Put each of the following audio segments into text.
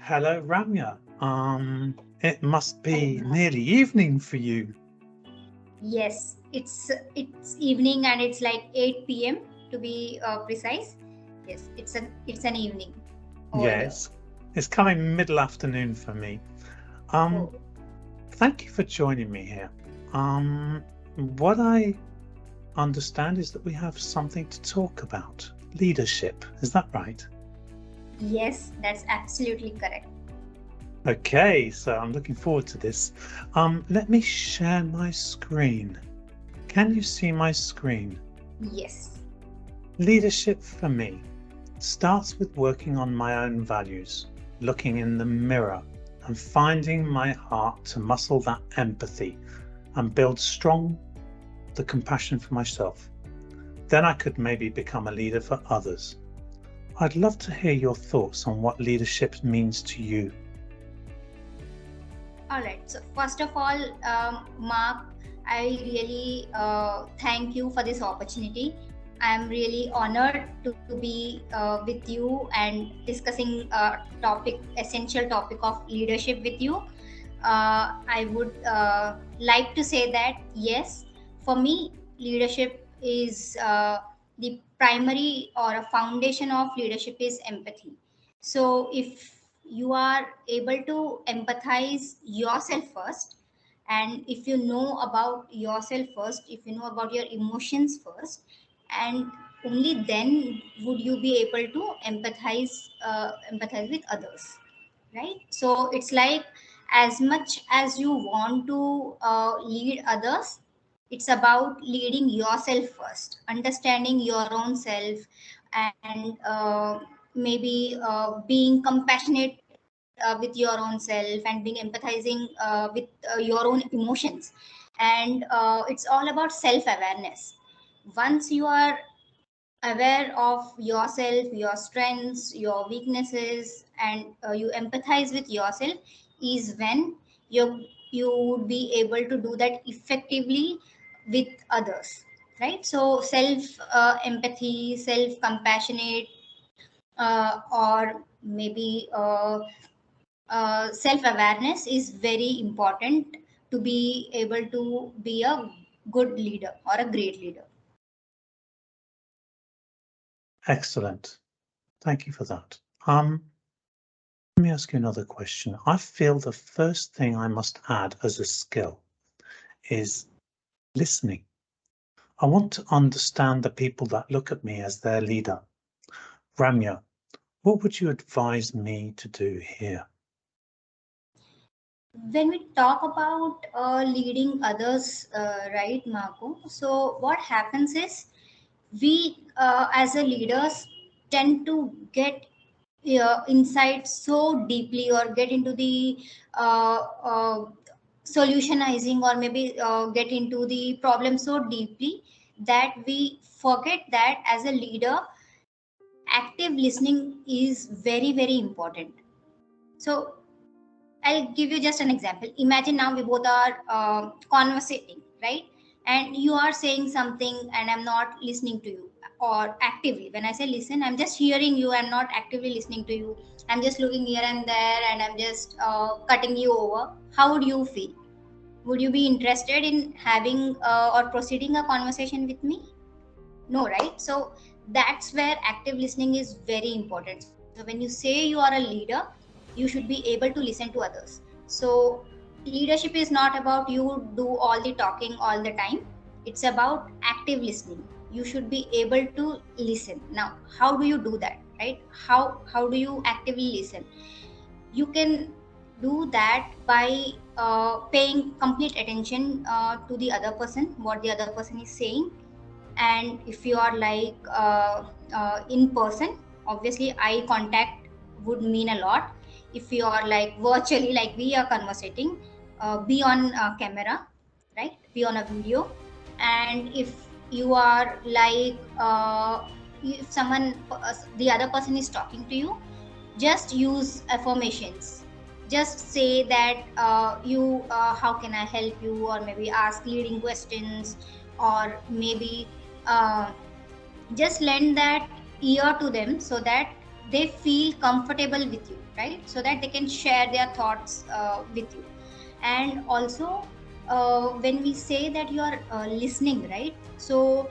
Hello, Ramya. It must be nearly evening for you. Yes, it's evening and it's like 8 p.m. to be precise. Yes, it's an evening over here. Yes, it's coming middle afternoon for me. Um, Oh, Thank you for joining me here. What I understand is that we have something to talk about. Leadership. Is that right? yes, that's absolutely correct. Okay, so I'm looking forward to this. Let me share my screen. Can you see my screen? Yes. Leadership for me starts with working on my own values, looking in the mirror and finding my heart to muscle that empathy and build strong the compassion for myself. Then I could maybe become a leader for others. I'd love to hear your thoughts on what leadership means to you. All right. So first of all, Mark, I really thank you for this opportunity. I'm really honored to be with you and discussing essential topic of leadership with you. I would like to say that yes, for me, leadership is the primary or a foundation of leadership is empathy. So if you are able to empathize yourself first, and if you know about yourself first, if you know about your emotions first, and only then would you be able to empathize with others, right? So it's like as much as you want to lead others, it's about leading yourself first, understanding your own self, and maybe being compassionate with your own self and being empathizing with your own emotions. And it's all about self awareness. Once you are aware of yourself, your strengths, your weaknesses, and you empathize with yourself, is when you would be able to do that effectively with others, right? So self empathy, self compassionate, or maybe self awareness is very important to be able to be a good leader or a great leader. Excellent. Thank you for that. Let me ask you another question. I feel the first thing I must add as a skill is listening. I want to understand the people that look at me as their leader. Ramya, what would you advise me to do here? When we talk about leading others, right, Marco? So what happens is we, as a leaders, tend to get inside so deeply or get into the solutionizing, or maybe get into the problem so deeply that we forget that as a leader, active listening is very very important. So I'll give you just an example. Imagine now we both are conversating, right? And you are saying something, and I'm not listening to you, or actively. When I say listen, I'm just hearing you. I'm not actively listening to you. I'm just looking here and there, and I'm just cutting you over. How would you feel? Would you be interested in having or proceeding a conversation with me? No, right? So that's where active listening is very important. So when you say you are a leader, you should be able to listen to others. So leadership is not about you do all the talking all the time. It's about active listening. You should be able to listen. Now how do you do that, right? How do you actively listen? You can do that by paying complete attention to the other person, what the other person is saying. And if you are like in person, obviously eye contact would mean a lot. If you are like virtually, like we are conversating, be on camera, right? Be on a video. And if you are like if someone the other person is talking to you, just use affirmations. Just say that you how can I help you, or maybe ask leading questions, or maybe uh, just lend that ear to them, so that they feel comfortable with you, right? So that they can share their thoughts with you. And also, when we say that you are listening, right? So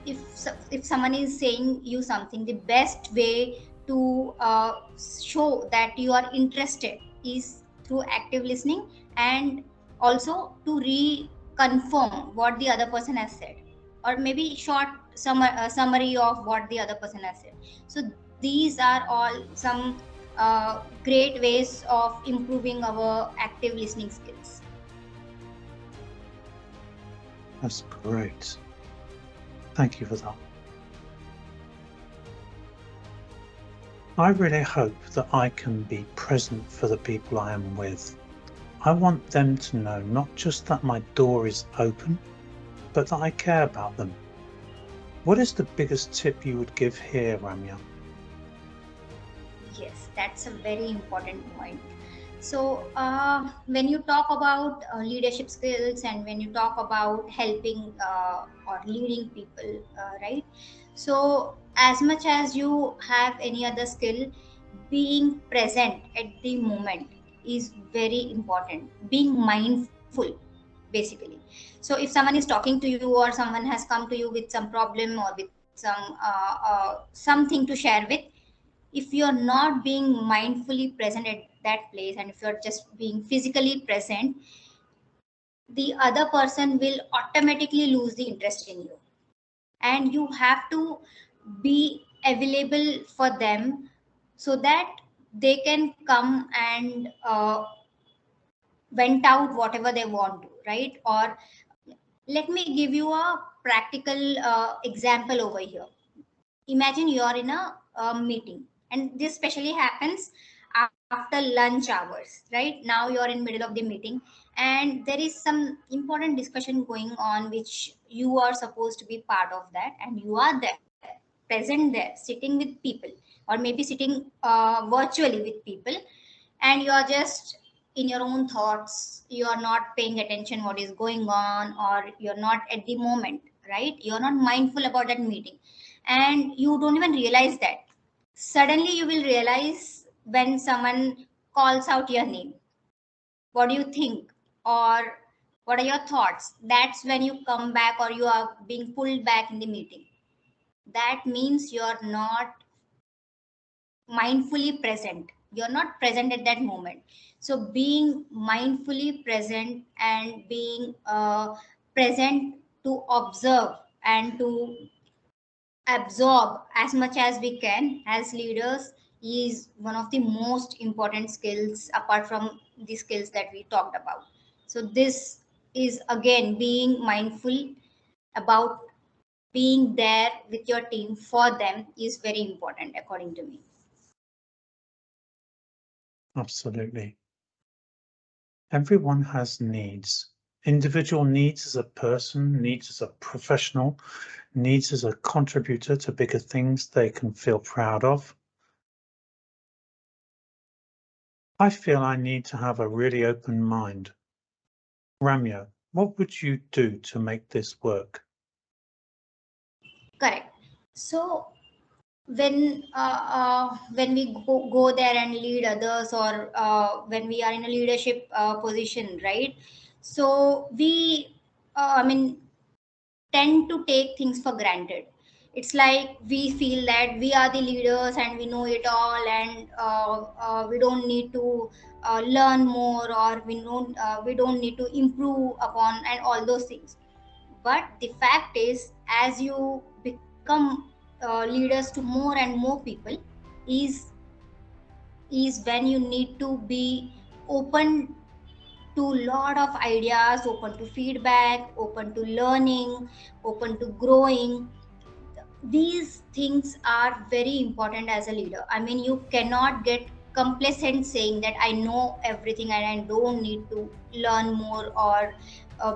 if someone is saying you something, the best way to show that you are interested is through active listening, and also to reconfirm what the other person has said, or maybe short summary of what the other person has said. So these are all some great ways of improving our active listening skills. That's great. Thank you for that. I really hope that I can be present for the people I am with. I want them to know not just that my door is open, but that I care about them. What is the biggest tip you would give here, Ramya? Yes, that's a very important point. So, when you talk about leadership skills, and when you talk about helping or leading people, right? So, as much as you have any other skill, being present at the moment is very important. Being mindful, basically. So, if someone is talking to you, or someone has come to you with some problem, or with some something to share with, if you're not being mindfully present at that place, and if you're just being physically present, the other person will automatically lose the interest in you, and you have to be available for them, so that they can come and vent out whatever they want to, right? Or let me give you a practical example over here. Imagine you are in a meeting, and this especially happens after lunch hours, right? Now you are in middle of the meeting, and there is some important discussion going on, which you are supposed to be part of that, and you are there, present there, sitting with people, or maybe sitting virtually with people, and you are just in your own thoughts. You are not paying attention what is going on, or you're not at the moment, right? You're not mindful about that meeting, and you don't even realize that. Suddenly you will realize when someone calls out your name. What do you think? Or what are your thoughts? That's when you come back, or you are being pulled back in the meeting. That means you're not mindfully present. You're not present at that moment. So being mindfully present, and being present to observe and to absorb as much as we can as leaders, is one of the most important skills, apart from the skills that we talked about. So this is again being mindful about being there with your team for them, is very important according to me. Absolutely. Everyone has needs. Individual needs as a person, needs as a professional, needs as a contributor to bigger things they can feel proud of. I feel I need to have a really open mind. Ramya, what would you do to make this work? Correct. So when we go there and lead others, or when we are in a leadership position, right? So we I mean tend to take things for granted. It's like we feel that we are the leaders and we know it all, and we don't need to learn more, or we don't need to improve upon, and all those things. But the fact is, as you become leaders to more and more people, is is when you need to be open to lot of ideas, open to feedback, open to learning, open to growing. These things are very important as a leader. I mean, you cannot get complacent saying that I know everything and I don't need to learn more, or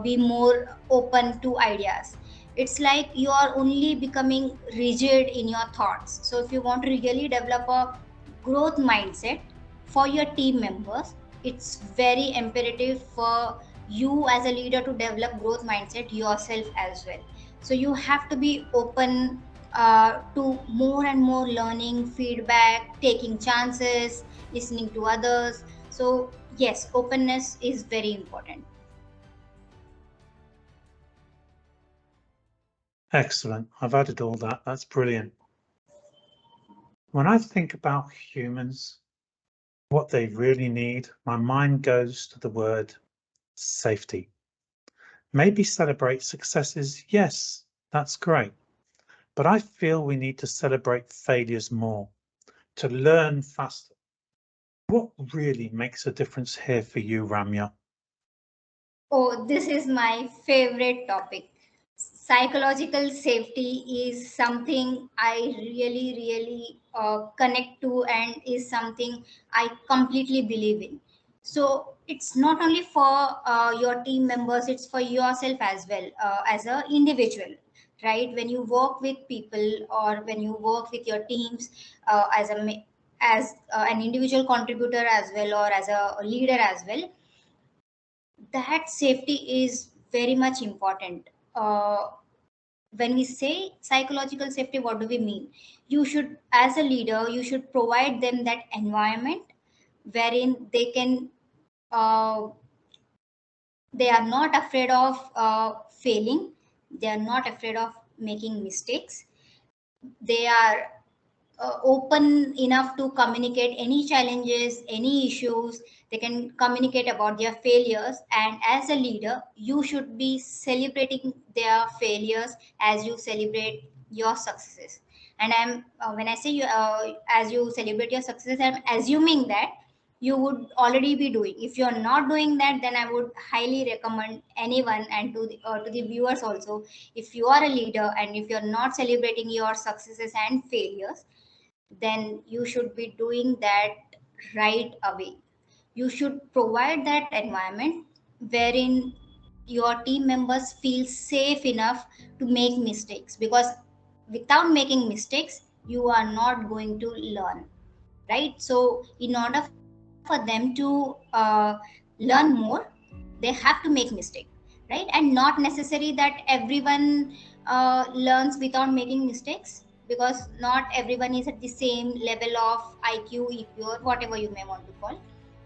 be more open to ideas. It's like you are only becoming rigid in your thoughts. So if you want to really develop a growth mindset for your team members, it's very imperative for you as a leader to develop growth mindset yourself as well. So you have to be open, to more and more learning, feedback, taking chances, listening to others. So, yes, openness is very important. Excellent. I've added all that. That's brilliant. When I think about humans, what they really need, my mind goes to the word safety. Maybe celebrate successes. Yes, that's great. But I feel we need to celebrate failures more, to learn faster. What really makes a difference here for you, Ramya? Oh, this is my favorite topic. Psychological safety is something I really connect to, and is something I completely believe in. So it's not only for your team members, it's for yourself as well, as an individual, right? When you work with people, or when you work with your teams, as an individual contributor as well, or as a leader as well, that safety is very much important. When we say psychological safety, what do we mean? You should, as a leader, you should provide them that environment wherein uh, they are not afraid of failing, they are not afraid of making mistakes, they are open enough to communicate any challenges, any issues. They can communicate about their failures, and as a leader, you should be celebrating their failures as you celebrate your successes. And I'm when I say you, as you celebrate your successes, I'm assuming that you would already be doing. If you're not doing that, then I would highly recommend anyone, and to the viewers also, if you are a leader and if you're not celebrating your successes and failures, then you should be doing that right away. You should provide that environment wherein your team members feel safe enough to make mistakes, because without making mistakes, you are not going to learn, right? So in order for them to learn more, they have to make mistake, right? And not necessary that everyone learns without making mistakes, because not everyone is at the same level of IQ, EQ, or whatever you may want to call.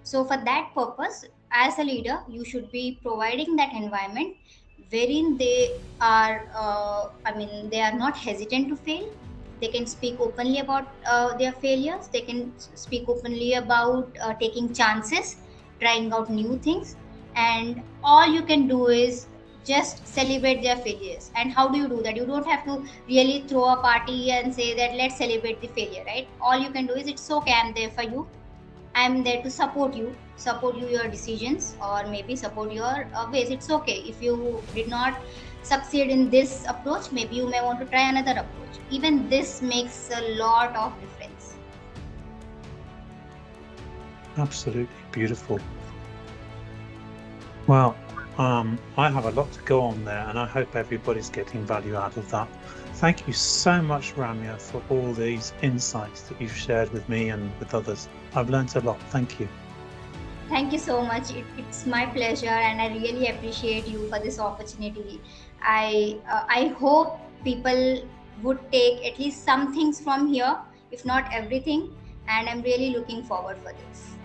So for that purpose, as a leader, you should be providing that environment wherein they are they are not hesitant to fail. They can speak openly about their failures. They can speak openly about taking chances, trying out new things. And all you can do is just celebrate their failures. And how do you do that? You don't have to really throw a party and say that let's celebrate the failure, right? All you can do is, it's okay, I'm there for you, I'm there to support you your decisions, or maybe support your ways. It's okay if you did not succeed in this approach. Maybe you may want to try another approach. Even this makes a lot of difference. Absolutely beautiful. Well, I have a lot to go on there, and I hope everybody's getting value out of that. Thank you so much, Ramya, for all these insights that you've shared with me and with others. I've learnt a lot. Thank you. Thank you so much. It's my pleasure, and I really appreciate you for this opportunity. I hope people would take at least some things from here, if not everything, and I'm really looking forward for this.